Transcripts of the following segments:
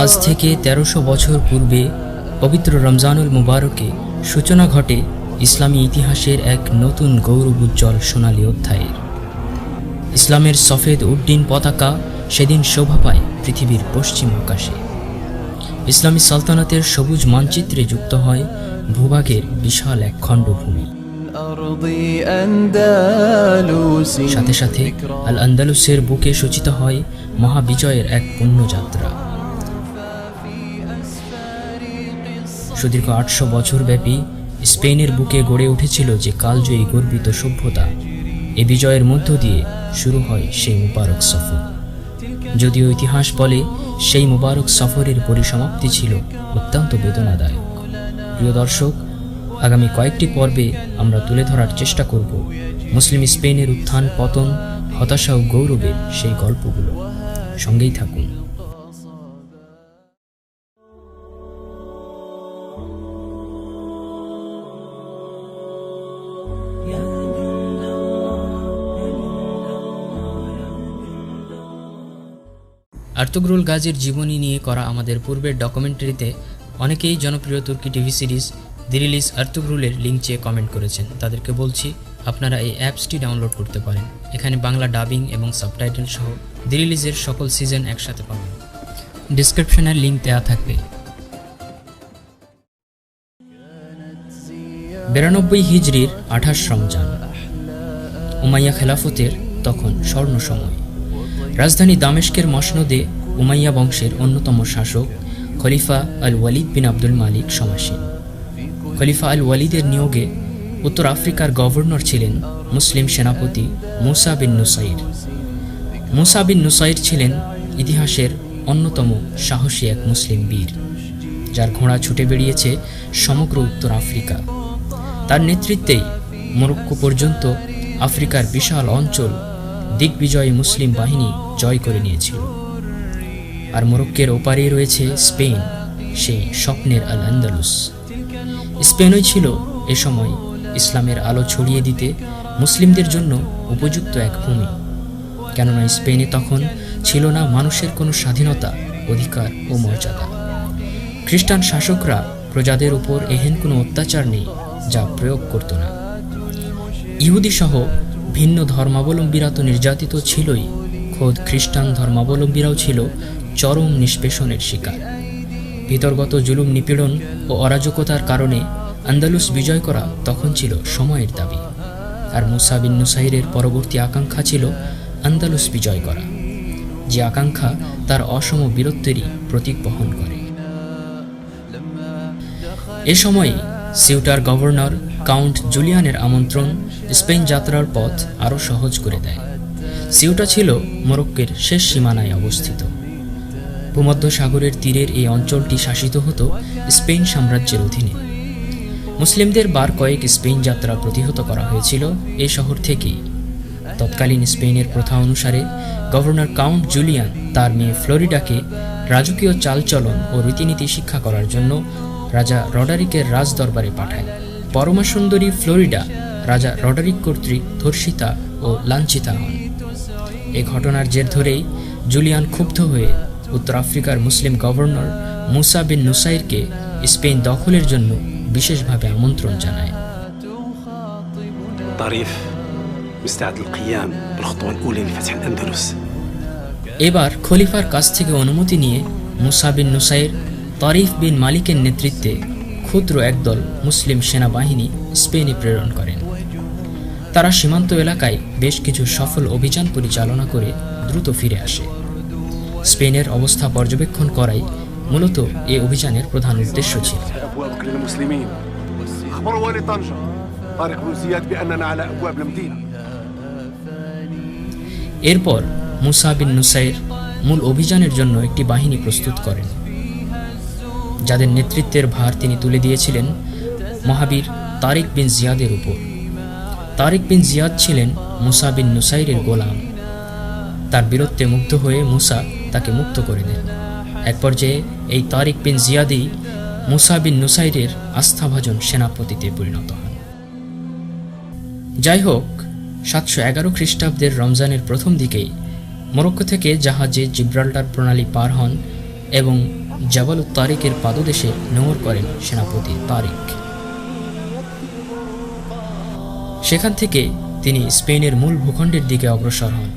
আজ থেকে ১৩০০ বছর পূর্বে পবিত্র রমজানুল মুবারকে সূচনা ঘটে ইসলামী ইতিহাসের এক নতুন গৌরবোজ্জ্বল সোনালী অধ্যায়ের। ইসলামের সফেদ উড্ডীন পতাকা সেদিন শোভা পায় পৃথিবীর পশ্চিম আকাশে। ইসলামী সালতানাতের সবুজ মানচিত্রে যুক্ত হয় ভূভাগের বিশাল এক খণ্ডভূমি। সাথে সাথে আল আন্দালুসের বুকে সূচিত হয় মহাবিজয়ের এক পুণ্যযাত্রা। সুদীর্ঘ ৮০০ বছর ব্যাপী স্পেনের বুকে গড়ে উঠেছিল যে কালজয়ী গর্বিত সভ্যতা। এ বিজয়ের মধ্য দিয়ে শুরু হয় সেই মুবারক সফর। যদিও ইতিহাস বলে সেই মুবারক সফরের পরিসমাপ্তি ছিল অত্যন্ত বেদনাদায়ক। প্রিয় দর্শক, আগামী কয়েকটি পর্বে আমরা তুলে ধরার চেষ্টা করব মুসলিম স্পেনের উত্থান পতন, হতাশা ও গৌরবের সেই গল্পগুলো। সঙ্গেই থাকুন। আর্তুগ্রুল গাজীর জীবনী নিয়ে করা আমাদের পূর্বের ডকুমেন্টারিতে অনেকেই জনপ্রিয় তুর্কি টিভি সিরিজ দিরিলিস আর্তুগ্রুলের লিঙ্ক চেয়ে কমেন্ট করেছেন। তাদেরকে বলছি, আপনারা এই অ্যাপসটি ডাউনলোড করতে পারেন। এখানে বাংলা ডাবিং এবং সাবটাইটেল সহ দিরিলিজের সকল সিজন একসাথে পাবেন। ডিসক্রিপশনের লিঙ্ক দেওয়া থাকবে। ৯২ হিজরির ২৮ রমজান। উমাইয়া খেলাফতের তখন স্বর্ণ সময়। রাজধানী দামেস্কের মসনদে উমাইয়া বংশের অন্যতম শাসক খলিফা আল ওয়ালিদ বিন আব্দুল মালিক সমাসীন। খলিফা আল ওয়ালিদের নিয়োগে উত্তর আফ্রিকার গভর্নর ছিলেন মুসলিম সেনাপতি মুসা বিন নুসাইর। মুসা বিন নুসাইর ছিলেন ইতিহাসের অন্যতম সাহসী এক মুসলিম বীর, যার ঘোড়া ছুটে বেরিয়েছে সমগ্র উত্তর আফ্রিকা। তার নেতৃত্বেই মরক্কো পর্যন্ত আফ্রিকার বিশাল অঞ্চল দিগ্বিজয়ী মুসলিম বাহিনী জয় করে নিয়েছিল। আর মরক্কের ওপারেই রয়েছে স্পেন, সেই স্বপ্নের আল আন্দালুস। স্পেনই ছিল এ সময় ইসলামের আলো ছড়িয়ে দিতে মুসলিমদের জন্য উপযুক্ত এক ভূমি। কেননা স্পেনে তখন ছিল না মানুষের কোনো স্বাধীনতা, অধিকার ও মর্যাদা। খ্রিস্টান শাসকরা প্রজাদের উপর এহেন কোনো অত্যাচার নেই যা প্রয়োগ করত না। ইহুদি সহ ভিন্ন ধর্মাবলম্বীরা তো নির্যাতিত ছিলই, খোদ খ্রিস্টান ধর্মাবলম্বীরাও ছিল চরম নিষ্পেষণের শিকার। ভিতরগত জুলুম, নিপীড়ন ও অরাজকতার কারণে আন্দালুস বিজয় করা তখন ছিল সময়ের দাবি। আর মুসা বিন নুসাইরের পরবর্তী আকাঙ্ক্ষা ছিল আন্দালুস বিজয় করা, যে আকাঙ্ক্ষা তার অসম বীরত্বেরই প্রতীক বহন করে। এ সময়ে সিউটার গভর্নর কাউন্ট জুলিয়ানের আমন্ত্রণ স্পেন যাত্রার পথ আরও সহজ করে দেয়। সিউটা ছিল মরক্কোর শেষ সীমানায় অবস্থিত। ভূমধ্যসাগরের তীরের এই অঞ্চলটি শাসিত হতো স্পেন সাম্রাজ্যের অধীনে। মুসলিমদের বার কয়েক স্পেন যাত্রা প্রতিহত করা হয়েছিল এই শহর থেকেই। তৎকালীন স্পেনের প্রথা অনুসারে গভর্নর কাউন্ট জুলিয়ান তার মেয়ে ফ্লোরিডাকে রাজকীয় চালচলন ও রীতিনীতি শিক্ষা করার জন্য রাজা রডারিকের রাজদরবারে পাঠায়। পরমা সুন্দরী ফ্লোরিডা রাজা রডারিক কর্তৃক ধর্ষিতা ও লাঞ্ছিতা হন। এ ঘটনার জের ধরেই জুলিয়ান ক্ষুব্ধ হয়ে উত্তর আফ্রিকার মুসলিম গভর্নর মুসা বিন নুসাইরকে স্পেন দখলের জন্য বিশেষভাবে আমন্ত্রণ জানায়। এবার খলিফার কাছ থেকে অনুমতি নিয়ে মুসা বিন নুসাইর তারিফ বিন মালিকের নেতৃত্বে ক্ষুদ্র একদল মুসলিম সেনাবাহিনী স্পেনে প্রেরণ করেন। তারা সীমান্ত এলাকায় বেশ কিছু সফল অভিযান পরিচালনা করে দ্রুত ফিরে আসে। স্পেনের অবস্থা পর্যবেক্ষণ করাই মূলত এই অভিযানের প্রধান উদ্দেশ্য ছিল। এরপর মুসা বিন নুসাইর মূল অভিযানের জন্য একটি বাহিনী প্রস্তুত করেন, যাদের নেতৃত্বের ভার তিনি তুলে দিয়েছিলেন মহাবীর তারিক বিন জিয়াদের উপর। তারিক বিন জিয়াদ ছিলেন মুসা বিন নুসাইরের গোলাম। তার বীরত্বে মুগ্ধ হয়ে মুসা তাকে মুক্ত করে দেন। এক পর্যায়ে এই তারিক বিন জিয়াদই মুসা বিন নুসাইরের আস্থাভাজন সেনাপতিতে পরিণত হন। যাই হোক, 711 খ্রিস্টাব্দের রমজানের প্রথম দিকেই মরক্কো থেকে জাহাজে জিব্রাল্টার প্রণালী পার হন এবং জাবাল তারিকের পাদদেশে নোঙর করেন সেনাপতি তারিক। সেখান থেকে তিনি স্পেনের মূল ভূখণ্ডের দিকে অগ্রসর হন।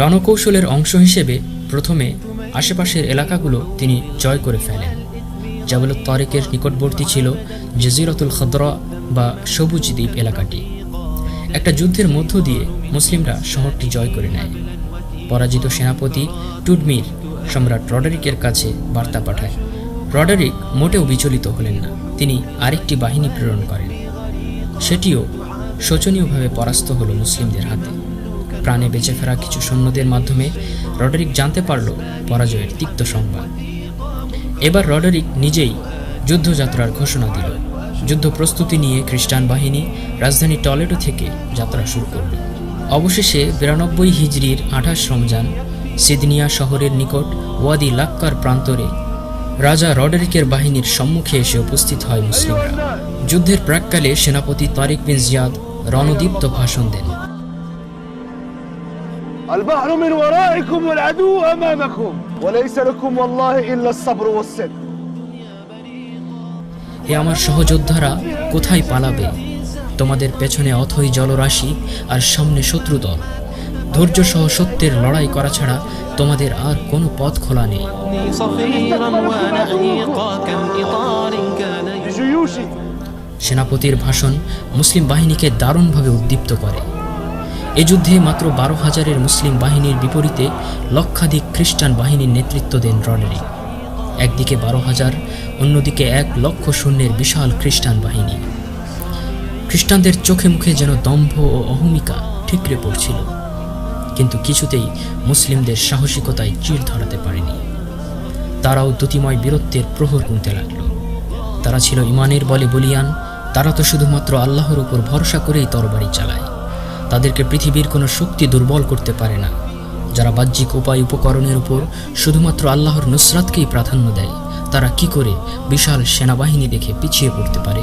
রণকৌশলের অংশ হিসেবে প্রথমে আশেপাশের এলাকাগুলো তিনি জয় করে ফেলেন। জাবাল তারিকের নিকটবর্তী ছিল জজিরাতুল খদরা বা সবুজ দ্বীপ এলাকাটি। একটা যুদ্ধের মধ্য দিয়ে মুসলিমরা শহরটি জয় করে নেয়। পরাজিত সেনাপতি টুডমির সম্রাট রডারিকের কাছে বার্তা পাঠায়। রডারিক মোটেও বিচলিত হলেন না, তিনি আরেকটি বাহিনী প্রেরণ করেন। সেটিও শোচনীয়ভাবে পরাস্ত হল মুসলিমদের হাতে। প্রাণে বেঁচে ফেরা কিছু সৈন্যদের মাধ্যমে রডারিক জানতে পারল পরাজয়ের তিক্ত সংবাদ। এবার রডারিক নিজেই যুদ্ধযাত্রার ঘোষণা দিল। যুদ্ধ প্রস্তুতি নিয়ে খ্রিস্টান বাহিনী রাজধানী টলেডো থেকে যাত্রা শুরু করল। অবশেষে 92 হিজরির 28 রমজান সিদনিয়া শহরের নিকট ওয়াদি লাক্কার প্রান্তরে রাজা রডারিকের বাহিনীর সম্মুখে এসে উপস্থিত হয় মুসলিমরা। যুদ্ধের প্রাক্কালে সেনাপতি তারিক বিন জিয়াদ রণদীপ্ত ভাষণ দেন। البحر من ورائكم والعدو أمامكم وليس لكم والله إلا الصبر والصدق। হে আমার সহযোদ্ধারা, কোথায় পালাবে? তোমাদের পেছনে অথই জলরাশি আর সামনে শত্রুদল। ধৈর্য সহ সত্যের লড়াই করা ছাড়া তোমাদের আর কোনো পথ খোলা নেই। সেনাপতির ভাষণ মুসলিম বাহিনীকে দারুণভাবে উদ্দীপ্ত করে। এ যুদ্ধে মাত্র 12,000 মুসলিম বাহিনীর বিপরীতে লক্ষাধিক খ্রিস্টান বাহিনীর নেতৃত্ব দেন রডারিক। একদিকে 12,000, অন্যদিকে 1 লক্ষ সৈন্যের বিশাল খ্রিস্টান বাহিনী। খ্রিস্টানদের চোখে মুখে যেন দম্ভ ও অহমিকা ঠিকরে পড়ছিল, কিন্তু কিছুতেই মুসলিমদের সাহসিকতায় চির ধরাতে পারেনি। তারাও দ্যুতিময় বীরত্বের প্রহর গুনতে লাগল। তারা ছিল ইমানের বলে বলিয়ান। তারা তো শুধুমাত্র আল্লাহর উপর ভরসা করেই তরবারি চালায়। তাদেরকে পৃথিবীর কোনো শক্তি দুর্বল করতে পারে না। যারা বাহ্যিক উপায় উপকরণের উপর শুধুমাত্র আল্লাহর নুসরাতকেই প্রাধান্য দেয়, তারা কি করে বিশাল সেনাবাহিনী দেখে পিছিয়ে পড়তে পারে?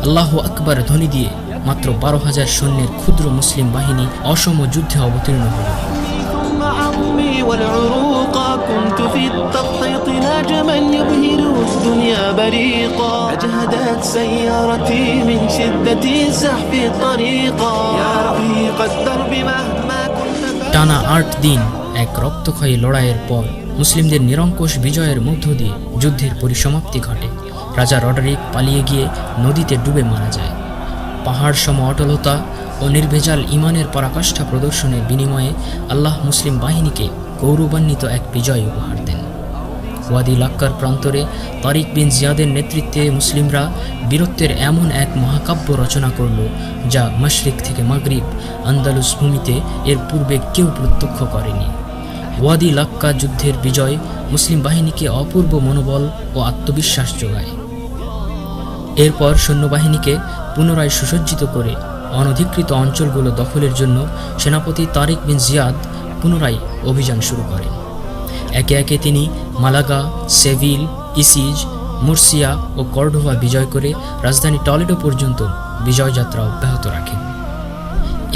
আল্লাহু আকবার ধ্বনি দিয়ে মাত্র 12,000 সৈন্যের ক্ষুদ্র মুসলিম বাহিনী অসম যুদ্ধে অবতীর্ণ হল। كنت في التخطيط نجما يبهر الدنيا بريقا أجهدت سيارتي من شدة الزحف طريقا يا رفيق الدرب مهما كنت টানা 8 দিন এক রক্তক্ষয়ী লড়াইয়ের পর মুসলিমদের নিরঙ্কুশ বিজয়ের মধ্য দিয়ে যুদ্ধের পরিসমাপ্তি ঘটে। রাজা রডারিক পালিয়ে গিয়ে নদীতে ডুবে মারা যায়। পাহাড় সম অটলতা ও নির্ভেজাল ইমানের পরাকাষ্ঠা প্রদর্শনের বিনিময়ে আল্লাহ মুসলিম বাহিনীকে গৌরবান্বিত এক বিজয় উপহার দেন। ওয়াদি লাক্কার প্রান্তরে তারিক বিন জিয়াদের নেতৃত্বে মুসলিমরা বীরত্বের এমন এক মহাকাব্য রচনা করল, যা মাশরিক থেকে মাগরিব আন্দালুস ভূমিতে এর পূর্বে কেউ প্রত্যক্ষ করেনি। ওয়াদি লাক্কা যুদ্ধের বিজয় মুসলিম বাহিনীকে অপূর্ব মনোবল ও আত্মবিশ্বাস যোগায়। এরপর সৈন্যবাহিনীকে পুনরায় সুসজ্জিত করে অনধিকৃত অঞ্চলগুলো দখলের জন্য সেনাপতি তারিক বিন জিয়াদ পুনরায় অভিযান শুরু করেন। একে একে তিনি মালাগা, সেভিল, ইসিজ, মুরসিয়া ও কর্ডোভা বিজয় করে রাজধানী টলেডো পর্যন্ত বিজয়যাত্রা অব্যাহত রাখেন।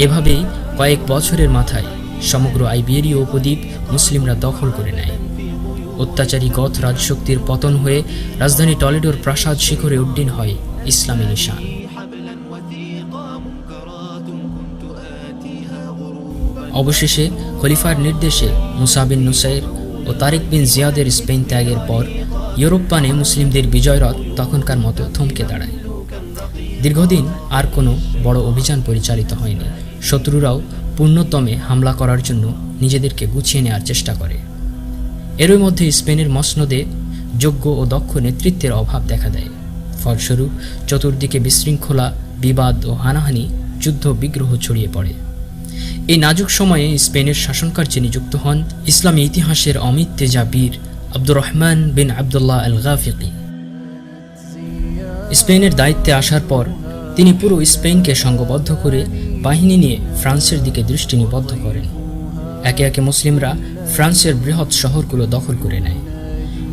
এভাবেই কয়েক বছরের মাথায় সমগ্র আইবেরীয় উপদ্বীপ মুসলিমরা দখল করে নেয়। অত্যাচারী গথ রাজশক্তির পতন হয়ে রাজধানী টলেডোর প্রাসাদ শিখরে উড্ডীন হয় ইসলামী নিশান। অবশেষে খলিফার নির্দেশে মুসা বিন নুসাইর ও তারিক বিন জিয়াদের স্পেন ত্যাগের পর ইউরোপ পানে মুসলিমদের বিজয়রথ তখনকার মতো থমকে দাঁড়ায়। দীর্ঘদিন আর কোনো বড় অভিযান পরিচালিত হয়নি। শত্রুরাও পূর্ণতমে হামলা করার জন্য নিজেদেরকে গুছিয়ে নেওয়ার চেষ্টা করে। এরই মধ্যে স্পেনের মসনদে যোগ্য ও দক্ষ নেতৃত্বের অভাব দেখা দেয়। ফলস্বরূপ চতুর্দিকে বিশৃঙ্খলা, বিবাদ ও হানাহানি, যুদ্ধ বিগ্রহ ছড়িয়ে পড়ে। এই নাজুক সময়ে স্পেনের শাসনকার্যে নিযুক্ত হন ইসলামী ইতিহাসের অমিত তেজা বীর আব্দুর রহমান বিন আবদুল্লাহ আল গাফিকি। স্পেনের দায়িত্বে আসার পর তিনি পুরো স্পেনকে সংঘবদ্ধ করে বাহিনী নিয়ে ফ্রান্সের দিকে দৃষ্টি নিবদ্ধ করেন। একে একে মুসলিমরা ফ্রান্সের বৃহৎ শহরগুলো দখল করে নেয়।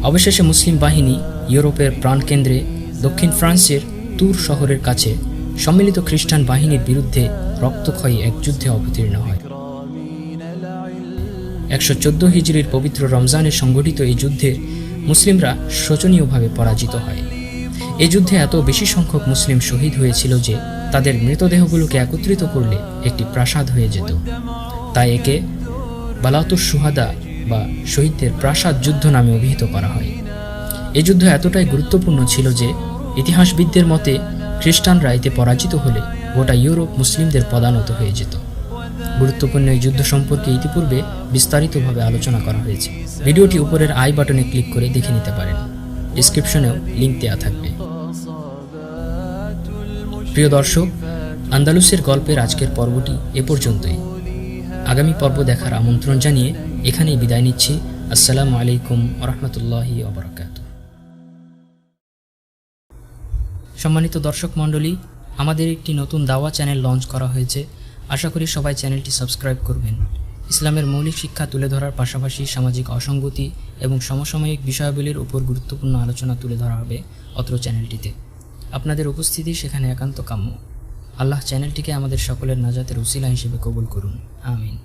অবশেষে মুসলিম বাহিনী ইউরোপের প্রাণকেন্দ্রে দক্ষিণ ফ্রান্সের তুর শহরের কাছে সম্মিলিত খ্রিস্টান বাহিনীর বিরুদ্ধে রক্তক্ষয়ী এক যুদ্ধে অবতীর্ণ হয়। 114 হিজরির পবিত্র রমজানে সংগঠিত এই যুদ্ধে মুসলিমরা শোচনীয়ভাবে পরাজিত হয়। এই যুদ্ধে এত বেশি সংখ্যক মুসলিম শহীদ হয়েছিল যে তাদের মৃতদেহগুলোকে একত্রিত করলে একটি প্রাসাদ হয়ে যেত। তাই একে বালাতুস শুহাদা বা শহীদদের প্রাসাদ যুদ্ধ নামে অভিহিত করা হয়। এই যুদ্ধ এতটাই গুরুত্বপূর্ণ ছিল যে ইতিহাসবিদদের মতে খ্রিস্টানরা এতে পরাজিত হলে গোটা ইউরোপ মুসলিমদের পদানত হয়ে যেত। গুরুত্বপূর্ণ এই যুদ্ধ সম্পর্কে ইতিপূর্বে বিস্তারিতভাবে আলোচনা করা হয়েছে। ভিডিওটি উপরের আই বাটনে ক্লিক করে দেখে নিতে পারেন। ডিসক্রিপশনেও লিঙ্ক দেওয়া থাকবে। প্রিয় দর্শক, আন্দালুসের গল্পের আজকের পর্বটি এ পর্যন্তই। আগামী পর্ব দেখার আমন্ত্রণ জানিয়ে এখানেই বিদায় নিচ্ছি। আসসালামু আলাইকুম ওয়া রাহমাতুল্লাহি ওয়া বারাকাতুহু। সম্মানিত দর্শক মণ্ডলী, আমাদের একটি নতুন দাওয়া চ্যানেল লঞ্চ করা হয়েছে। আশা করি সবাই চ্যানেলটি সাবস্ক্রাইব করবেন। ইসলামের মৌলিক শিক্ষা তুলে ধরার পাশাপাশি সামাজিক অসঙ্গতি এবং সমসাময়িক বিষয়াবলীর উপর গুরুত্বপূর্ণ আলোচনা তুলে ধরা হবে অত্র চ্যানেলটিতে। আপনাদের উপস্থিতি সেখানে একান্ত কাম্য। আল্লাহ চ্যানেলটিকে আমাদের সকলের নাজাতের উসিলা হিসেবে কবুল করুন। আমিন।